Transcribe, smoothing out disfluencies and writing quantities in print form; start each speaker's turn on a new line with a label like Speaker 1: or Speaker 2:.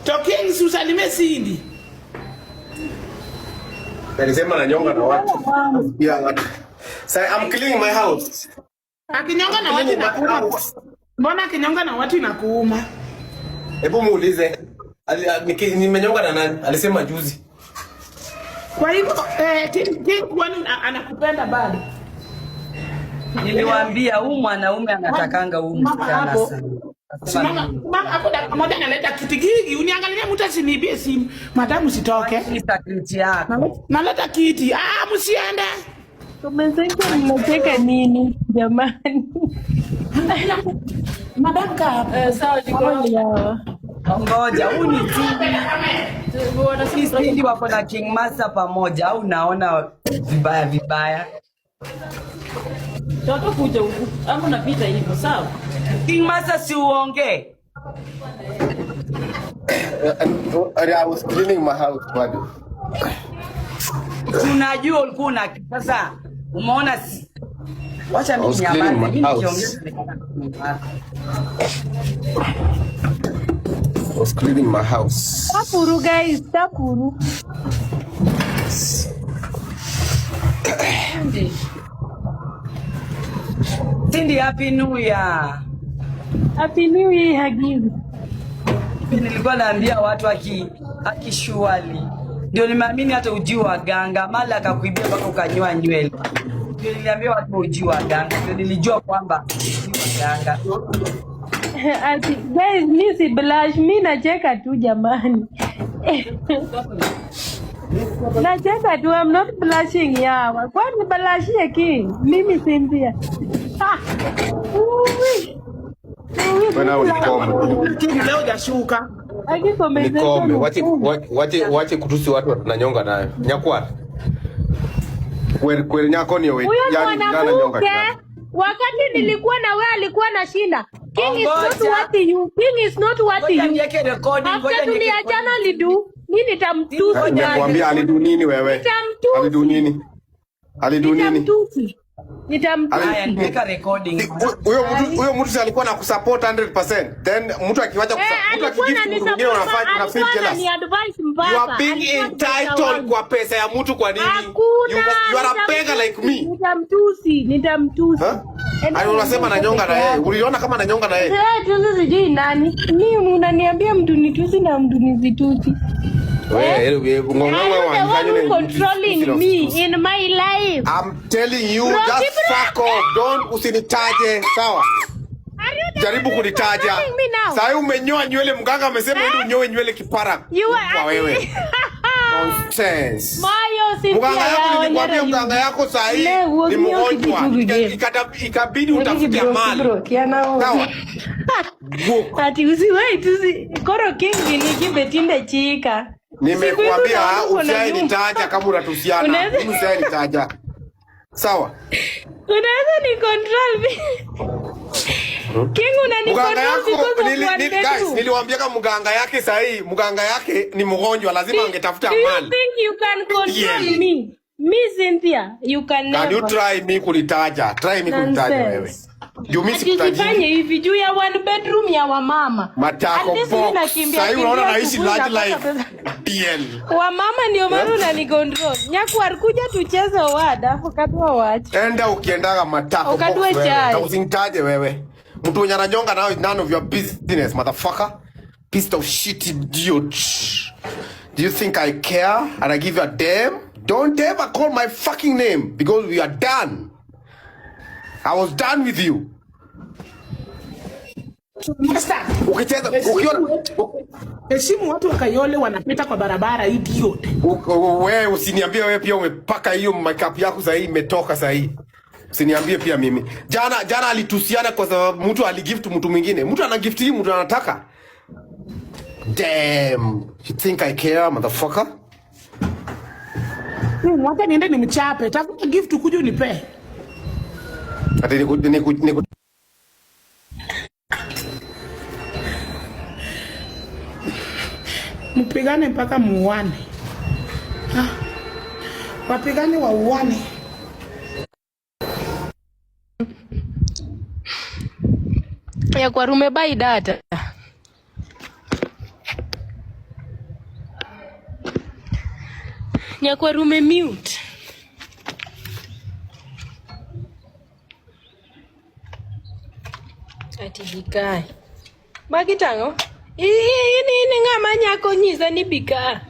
Speaker 1: Tokeni usalime Cindy.
Speaker 2: Alisema ananyonga na watu. Yeah. So I'm cleaning my house.
Speaker 1: Akinyonga na watu inakuuma. Mbona akinyonga na watu inakuuma?
Speaker 2: Hebu muulize. Nimenyonga na nani? Alisema juzi.
Speaker 1: Kwa hivyo kwani anakupenda bado?
Speaker 3: Niliwaambia huyu mwanaume anatakanga huyu msichana sana.
Speaker 1: Mama hapo dakika moja analeta kiti gigi, uniangalia mtu asinibie simu. Madamu sitoke.
Speaker 3: Ni sakiti yako.
Speaker 1: Naleta kiti. Msiende.
Speaker 4: Tumesema mnataka nini jamani?
Speaker 1: Madam ka
Speaker 4: sawa jiko.
Speaker 3: Ngoja huyu ni Cindy wako na King Master pamoja au naona vibaya.
Speaker 4: Toto kuja huku. Hapo napita hivyo sawa?
Speaker 3: King Master si uongee.
Speaker 2: I was cleaning my house bado.
Speaker 3: Unajua ulikuwa na sasa umeona wacha mimi nyamaze mimi niongee.
Speaker 2: I was cleaning my house.
Speaker 4: Tapuru guys, tapuru.
Speaker 3: Cindy, happy new year.
Speaker 4: Happy new year Hagizi.
Speaker 3: Nilikuwa naambia watu akishuali. Ndio nimeamini hata uji wa ganga, mala akakuibia mpaka ukanyoa nywele. Ndio niliambia watu uji wa ganga, ndio nilijua kwamba uji wa ganga.
Speaker 4: Guys, mimi si blush, mimi nacheka tu jamani. Nacheka tu, I'm not blushing yawa. Kwani blushie King? Mimi Cynthia.
Speaker 2: Bwana ulikome.
Speaker 1: leo jashuka.
Speaker 2: Nikome. Wache kutusi watu wananyonga nayo. Nyakwata. Kweli nyako ni wewe.
Speaker 4: Yani nana nyonga. Wakati nilikuwa na wewe alikuwa na shinda. King is not what you. King is not what you. After tuliachana lidu. Mimi nitamtusi.
Speaker 2: Nimekwambia alidu nini wewe? Alidu nini? Alidu nini?
Speaker 3: Haya niweka recording.
Speaker 2: Huyo mtu alikuwa anakusupport 100%. Then mtu akiwacha mtu akigift mtu mwingine una feel jealous. You are being entitled kwa pesa ya mtu kwa nini? You are a beggar like me.
Speaker 4: Nitamtusi.
Speaker 2: Ayo unasema nanyonga na yeye. Uliona kama nanyonga na yeye?
Speaker 4: Tusi sijui nani. Mimi unaniambia mtu nitusi na mtu nizitusi.
Speaker 2: Wewe
Speaker 4: controlling me in my life.
Speaker 2: I'm telling you just fuck off. Don't usinitaje, sawa? Jaribu kunitaja. Sasa umenyoa nywele, mganga amesema ndio unyoe nywele kipara. Kwa wewe. Nonsense. Mganga yako sasa ni mgonjwa. Ikabidi utafute mali. Sawa?
Speaker 4: Ati usiwahi tusi Koro King ni kibetinde chika.
Speaker 2: Nimekuambia usianitaja kama unatusiana. Usianitaja. Sawa?
Speaker 4: Unaweza ni control King unani control
Speaker 2: guys, niliwaambia kama mganga yake sahi, mganga yake ni mgonjwa, lazima angetafuta mali.
Speaker 4: Do you think you can control me? Me Cynthia, you can never.
Speaker 2: Can you try me kulitaja? Try me kulitaja wewe.
Speaker 4: Usifanye hivi juu ya one bedroom ya wamama.
Speaker 2: Matako box. Sasa unaona naishi large life. DL.
Speaker 4: Wamama ndio maana unani control. Nyaku alikuja tucheze wada afu kadua wacha.
Speaker 2: Enda ukiendaga matako box. Na usinitaje wewe. Mtu mwenye ananyonga nao is none of your business, motherfucker. Piece of shit idiot. Do you think I care and I give you a damn? Don't ever call my fucking name because we are done. I was done with you. Ukicheza ukiona
Speaker 1: heshimu watu wa Kayole wanapita kwa barabara idiot.
Speaker 2: Wewe usiniambie wewe pia umepaka hiyo makeup yako sasa hii imetoka sasa hii. Usiniambie pia mimi. Jana alitusiana kwa sababu mtu aligift mtu mwingine. Mtu anagift hii mtu anataka. Damn. You think I care, motherfucker?
Speaker 1: Mwaka niende nimchape. Tafuta gift kuja unipe.
Speaker 2: Ati niku
Speaker 1: mpigane mpaka muone. Wapigane wa uone.
Speaker 4: Ya kwa rume buy data. Nyakwaru me mute. Ati bikai. Magi tango? Ini ngama nyako nyisa ni bika.